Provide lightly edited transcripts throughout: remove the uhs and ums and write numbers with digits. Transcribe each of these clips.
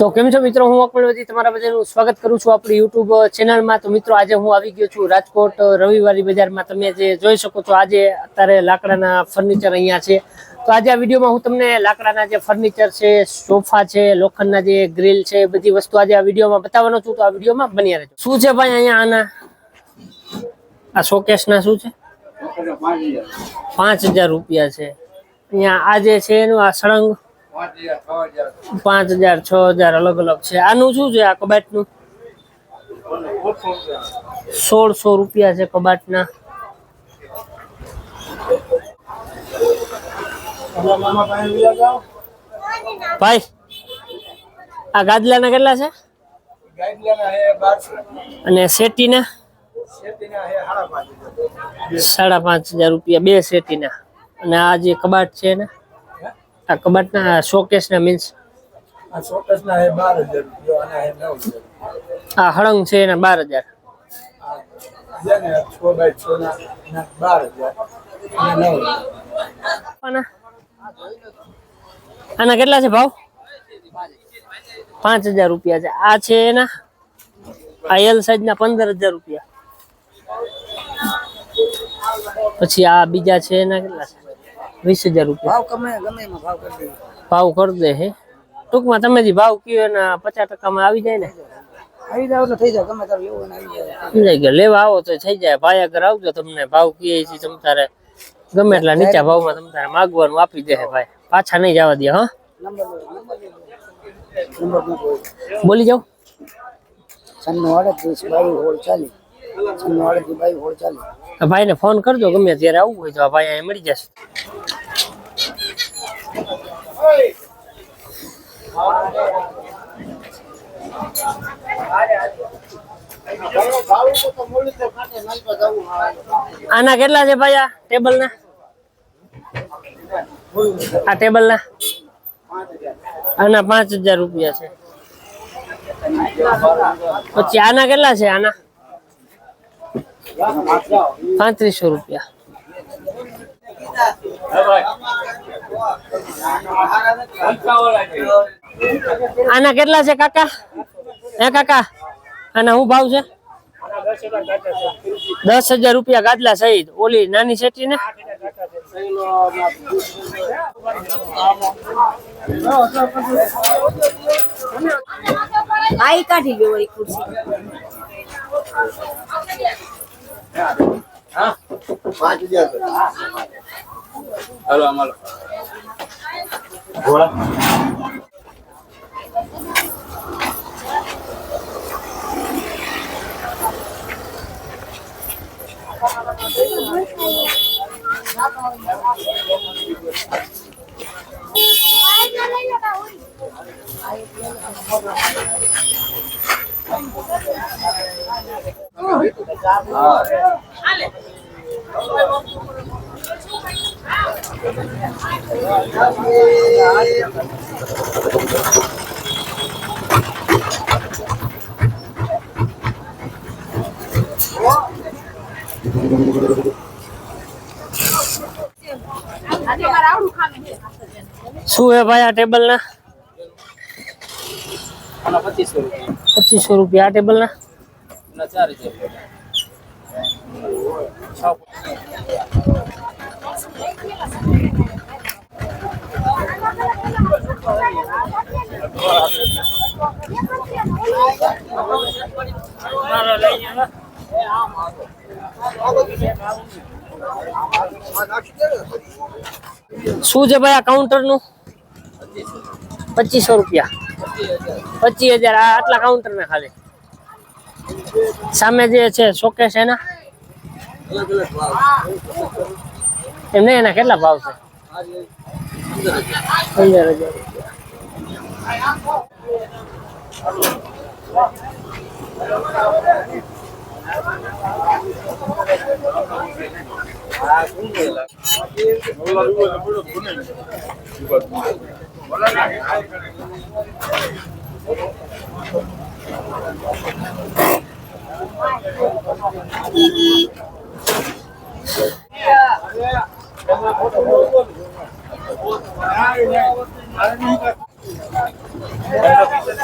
તો કેમ છો મિત્રો, હું અકમલવતી તમારા બધાનું સ્વાગત કરું છું આપણી યુટ્યુબ ચેનલમાં। તો મિત્રો આજે હું આવી ગયો છું રાજકોટ રવિવારી બજારમાં। તમે જે જોઈ શકો છો આજે અત્યારે લાકડાના ફર્નિચર અહીંયા છે। તો આજે આ વિડીયોમાં હું તમને લાકડાના જે ફર્નિચર છે, સોફા છે, લોખંડના જે ગ્રીલ છે, બધી વસ્તુ આજે આ વિડીયોમાં બતાવવાનો છું। તો આ વિડીયોમાં બન્યા રહેજો। શું છે ભાઈ અહીંયા આના આ શોકેસના શું છે? 5000 રૂપિયા છે। અહીંયા આ જે છે એનું આ સળંગ 5000 6000 અલગ અલગ છે। આનું શું છે? આ કબાટનું 1600 રૂપિયા છે કબાટના। ભાઈ આ ગાદલાના કેટલા છે? અને સેટીના 5500 રૂપિયા બે સેટીના। અને આ જે કબાટ છે ને આ કબાટના શોકેસના મીન્સ આ શોકેસના હે 12000 રૂપિયા અને હે 9000। આ હળંગ છે એના 12000 જેને 6x6 ના 12000 અને 9000। આના કેટલા છે ભાવ? 5000 રૂપિયા છે। આ છે એના આ એલ સાઈઝ ના 15000 રૂપિયા। પછી આ બીજા છે એના કેટલા છે? 20000 રૂપિયા। ભાવ કરી દે હે ટૂંકમાં તમે જે ભાવ કયો એના 50% માં આવી જાય ને? આવી જાવ તો થઈ જાય, ગમે તાર લેવું ને આવી જાય। લેવા આવો તો થઈ જાય। ભાઈ આગળ આવજો, તમને ભાવ કીએ છે તમ તારે ગમે એટલા નીચા ભાવમાં તમ તારે માગવાનું આપી દે ભાઈ, પાછા નહીં જવા દે। હા બોલી જાવ। 96 ભાઈ ને ફોન કરજો ગમે ત્યારે આવવું હોય તો આ ભાઈ અહીંયા મળી જશે। આના કેટલા છે ભાઈ? આ ટેબલ ના આના 5000 રૂપિયા છે। પછી આના કેટલા છે? આના 3500 રૂપિયા। આના કેટલા છે કાકા? હે કાકા આના શું ભાવ છે? 10000 રૂપિયા ગાદલા સહિત। ઓલી નાની સેટી ને આઈ કાઢી લો એ ખુરશી। હા 5000 હાલો અમાલો ઘોડા શું હે ભાઈ આ ટેબલ ના? 2500 રૂપિયા। આ ટેબલ ના 4000। શું છે ભાઈ આ કાઉન્ટર નું? 2500 રૂપિયા। 25000 આ આટલા કાઉન્ટર ને ખાલી। સામે જે છે શોકેસ એના એમને એના કેટલા ભાવ છે? 15000 રૂપિયા।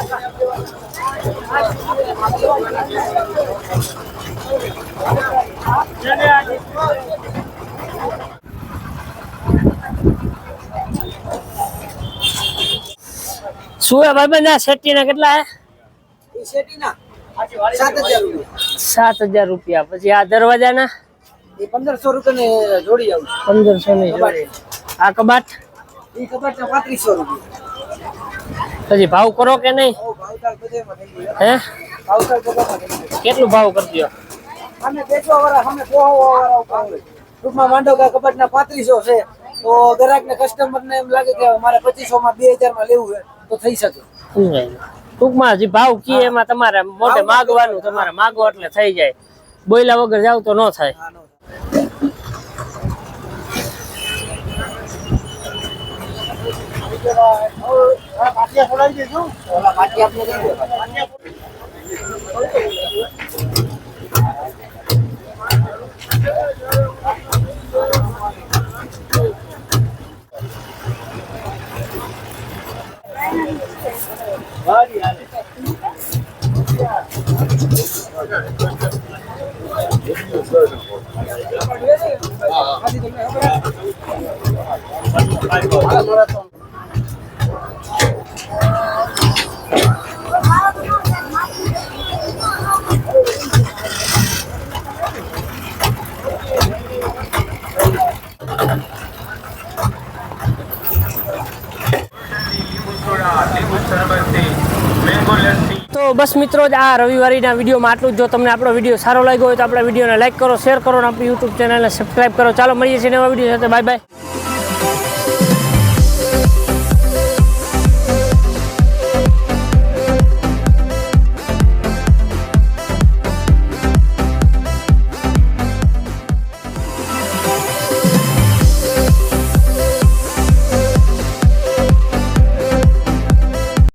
શું હે ભાઈ બંધ શેટીના કેટલા હે? એ શેટીના 7,000 રૂપિયા. 7,000 રૂપિયા. પછી આ દરવાજાના એ 1,500 રૂપિયાની જોડી આવું. 1500 ની જોડી. આ કબાટ એ કબાટના 3500 રૂપિયા. પછી ભાવ કરો કે નહીં? ભાવતાલ બધામાં થઈ ગયો. હે ભાવતાલ બધામાં થઈ ગયો. કેટલું ભાવ કરજો? અમે બેચવા વાળા અમે પોહાવા વાળા ઉપર હોય. ટૂંકમાં માંડો કે કબાટના 3500 છે તો ગ્રાહકને કસ્ટમરને એમ લાગે કે મારે 2500 માં 2000 માં લેવું છે તો થઈ શકે. ટૂંકમાં જે ભાવ કી એમાં તમારે મોટે માગવાનું, તમારે માગો એટલે થઈ જાય. બોયલા વગર જાવ તો ન થાય. પાટિયા છોડાવી દેજો. ઓલા પાટિયા આપણે દઈ દે. તો બસ મિત્રો, આ રવિવારીના વિડીયોમાં આટલું જ. જો તમને આપણો વિડીયો સારો લાગ્યો હોય તો આપણા વિડીયોને લાઈક કરો, શેર કરો અને આપણી યુટ્યુબ ચેનલને સબસ્ક્રાઈબ કરો. ચાલો મળીએ છીએ નવા વિડીયો સાથે. Bye bye.